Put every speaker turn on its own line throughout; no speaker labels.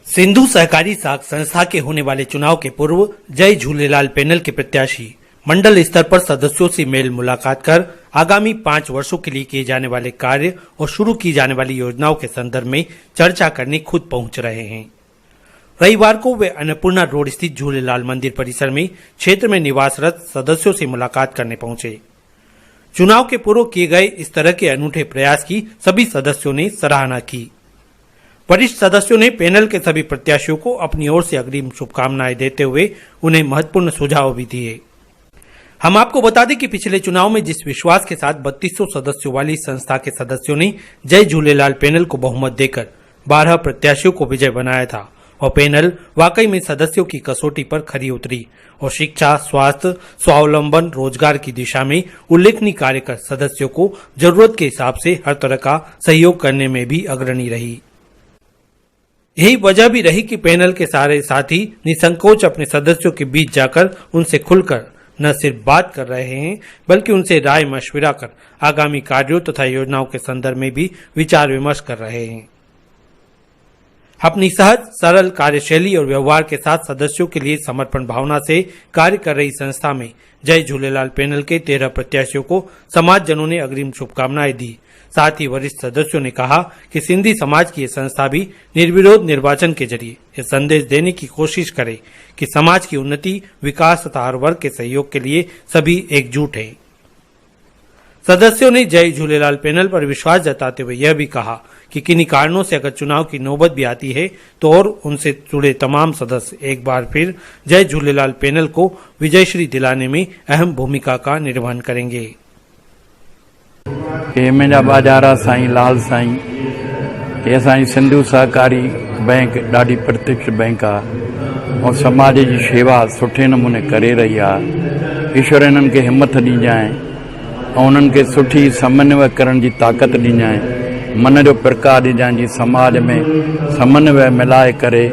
सिंधु सहकारी साख संस्था के होने वाले चुनाव के पूर्व जय झूलेलाल पैनल के प्रत्याशी मंडल स्तर पर सदस्यों से मेल मुलाकात कर आगामी 5 वर्षों के लिए किए जाने वाले कार्य और शुरू की जाने वाली योजनाओं के संदर्भ में चर्चा करने खुद पहुंच रहे हैं। रविवार को वे अन्नपूर्णा रोड स्थित झूलेलाल मंदिर परिसर में क्षेत्र में निवासरत सदस्यों से मुलाकात करने पहुंचे। चुनाव के पूर्व किए गए इस तरह के अनूठे प्रयास की सभी सदस्यों ने सराहना की। वरिष्ठ सदस्यों ने पैनल के सभी प्रत्याशियों को अपनी ओर से अग्रिम शुभकामनाएं देते हुए उन्हें महत्वपूर्ण सुझाव भी दिए। हम आपको बता दें कि पिछले चुनाव में जिस विश्वास के साथ 3200 सदस्यों वाली संस्था के सदस्यों ने जय झूलेलाल पैनल को बहुमत देकर 12 प्रत्याशियों को विजय बनाया था, वह पैनल वाकई में सदस्यों की कसौटी पर खरी उतरी और शिक्षा, स्वास्थ्य, स्वावलंबन, रोजगार की दिशा में उल्लेखनीय कार्य कर सदस्यों को जरूरत के हिसाब से हर तरह का सहयोग करने में भी अग्रणी रही। यही वजह भी रही कि पैनल के सारे साथी निसंकोच अपने सदस्यों के बीच जाकर उनसे खुलकर न सिर्फ बात कर रहे हैं बल्कि उनसे राय मशविरा कर आगामी कार्यों तथा योजनाओं के संदर्भ में भी विचार विमर्श कर रहे हैं। अपनी सहज सरल कार्यशैली और व्यवहार के साथ सदस्यों के लिए समर्पण भावना से कार्य कर रही संस्था में जय झूलेलाल पैनल के 13 प्रत्याशियों को समाजजनों ने अग्रिम शुभकामनाएं दी। साथ ही वरिष्ठ सदस्यों ने कहा कि सिंधी समाज की यह संस्था भी निर्विरोध निर्वाचन के जरिए यह संदेश देने की कोशिश करे कि समाज की उन्नति, विकास तथा हर वर्ग के सहयोग के लिए सभी एकजुट हैं। सदस्यों ने जय झूलेलाल पैनल पर विश्वास जताते हुए यह भी कहा कि किन्हीं कारणों से अगर चुनाव की नौबत भी आती है तो और उनसे जुड़े तमाम सदस्य एक बार फिर जय झूलेलाल पैनल को विजयश्री दिलाने में अहम भूमिका का निर्वहन करेंगे।
मुंहिंजा बाजारा साईं लाल साईं ये असांजी सिंधु सहकारी बैंक ॾाढी प्रत्यक्ष बैंक आहे और समाज जी शेवा सुठे नमूने करे रही आहे। ईश्वर इन्हनि खे हिमत ॾिजांइ ऐं उन्हनि खे सुठी समन्वय करण जी ताक़त ॾिजांइ, मन जो प्रकाश ॾिजांइ जी समाज में समन्वय मिलाए करे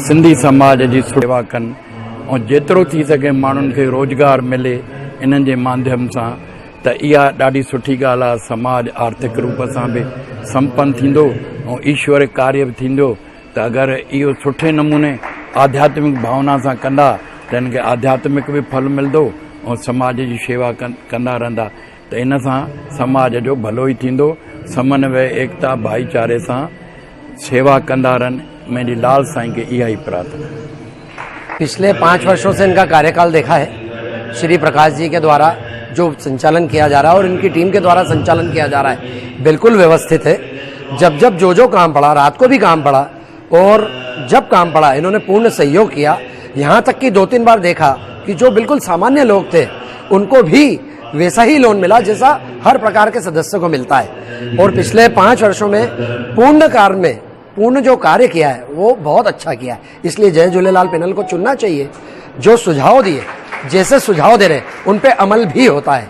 सिंधी समाज जी शेवा कनि ऐं जेतिरो थी सघे माण्हुनि खे रोज़गार मिले इन्हनि जे माध्यम सां त इहा ॾाढी सुठी ॻाल्हि आहे। समाज आर्थिक रूप सां बि संपन्न थींदो ऐं ईश्वर कार्य बि थींदो। त अगरि इहो सुठे नमूने आध्यात्मिक भावना सां कंदा त हिन खे आध्यात्मिक बि फल मिलंदो ऐं समाज जी शेवा कंदा रहंदा त इन सां समाज जो भलो ई थींदो। समन्वय, एकता, भाईचारे सां सेवा कंदा रहनि, मुंहिंजी लाल साईं खे इहा ई प्रार्थना।
पिछले 5 वर्षों से इनका कार्यकाल देखा है। श्री प्रकाश जी के द्वारा जो संचालन किया जा रहा है और इनकी टीम के द्वारा संचालन किया जा रहा है बिल्कुल व्यवस्थित है। जब जो काम पड़ा, रात को भी काम पड़ा और जब काम पड़ा इन्होंने पूर्ण सहयोग किया। यहाँ तक कि 2-3 बार देखा कि जो बिल्कुल सामान्य लोग थे उनको भी वैसा ही लोन मिला जैसा हर प्रकार के सदस्य को मिलता है। और पिछले 5 वर्षों में पूर्ण जो कार्य किया है वो बहुत अच्छा किया है। इसलिए जय झूलेलाल पैनल को चुनना चाहिए। जो सुझाव दिए, जैसे सुझाव दे रहे उन पे अमल भी होता है,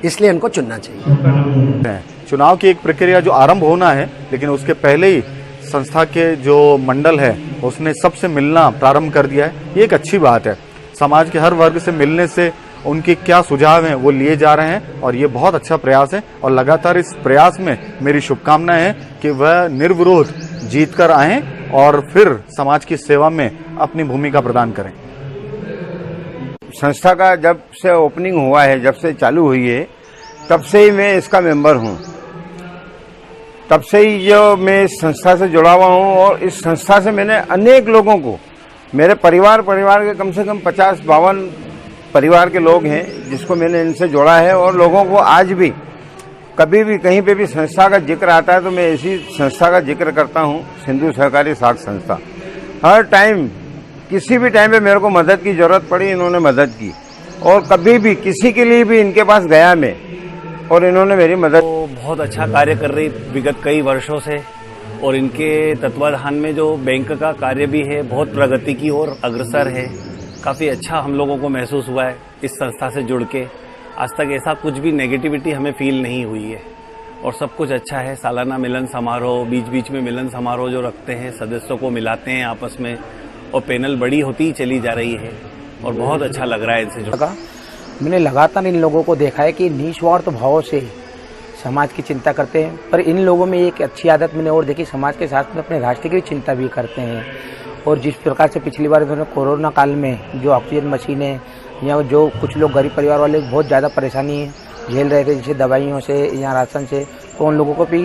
इसलिए इनको चुनना चाहिए।
चुनाव की एक प्रक्रिया जो आरंभ होना है, लेकिन उसके पहले ही संस्था के जो मंडल है उसने सबसे मिलना प्रारंभ कर दिया है। ये एक अच्छी बात है। समाज के हर वर्ग से मिलने से उनके क्या सुझाव हैं वो लिए जा रहे हैं और ये बहुत अच्छा प्रयास है। और लगातार इस प्रयास में मेरी शुभकामनाएं हैं कि वह निर्विरोध जीत कर आएं और फिर समाज की सेवा में अपनी भूमिका प्रदान करें।
संस्था का जब से ओपनिंग हुआ है, जब से चालू हुई है, तब से ही मैं इसका मेंबर हूँ। तब से ही जो मैं इस संस्था से जुड़ा हुआ हूँ और इस संस्था से मैंने अनेक लोगों को, मेरे परिवार के कम से कम 50-52 परिवार के लोग हैं जिसको मैंने इनसे जोड़ा है। और लोगों को आज भी कभी भी कहीं पे भी संस्था का जिक्र आता है तो मैं इसी संस्था का जिक्र करता हूँ, सिंधु सहकारी साख संस्था। हर टाइम, किसी भी टाइम पे मेरे को मदद की जरूरत पड़ी इन्होंने मदद की और कभी भी किसी के लिए भी इनके पास गया मैं और इन्होंने मेरी मदद।
तो बहुत अच्छा कार्य कर रही विगत कई वर्षों से और इनके तत्वाधान में जो बैंक का कार्य भी है बहुत प्रगति की ओर अग्रसर है। काफ़ी अच्छा हम लोगों को महसूस हुआ है इस संस्था से जुड़ के। आज तक ऐसा कुछ भी नेगेटिविटी हमें फील नहीं हुई है और सब कुछ अच्छा है। सालाना मिलन समारोह, बीच में मिलन समारोह जो रखते हैं, सदस्यों को मिलाते हैं आपस में और पैनल बड़ी होती ही चली जा रही है और बहुत अच्छा लग रहा है इनसे जुड़ा।
मैंने लगातार इन लोगों को देखा है कि निस्वार्थ भाव से समाज की चिंता करते हैं, पर इन लोगों में एक अच्छी आदत मैंने और देखी, समाज के साथ में अपने राष्ट्र की भी चिंता भी करते हैं। और जिस प्रकार से पिछली बार उन्होंने कोरोना काल में जो ऑक्सीजन मशीनें या जो कुछ लोग गरीब परिवार वाले बहुत ज़्यादा परेशानी झेल रहे थे, जैसे दवाइयों से या राशन से, तो उन लोगों को भी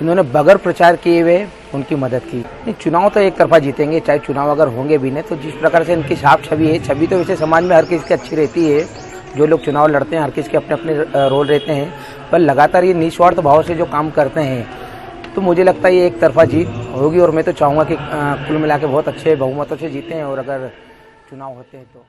इन्होंने बगैर प्रचार किए हुए उनकी मदद की। चुनाव तो एक तरफा जीतेंगे, चाहे चुनाव अगर होंगे भी नहीं, तो जिस प्रकार से इनकी साफ छवि है, छवि तो वैसे समाज में हर किसी की अच्छी रहती है, जो लोग चुनाव लड़ते हैं हर किसी के अपने अपने रोल रहते हैं, पर लगातार ये निस्वार्थ भाव से जो काम करते हैं, तो मुझे लगता है ये एक तरफा जीत होगी। और मैं तो चाहूँगा कि कुल मिला के बहुत अच्छे बहुमतों से जीतें और अगर चुनाव होते हैं तो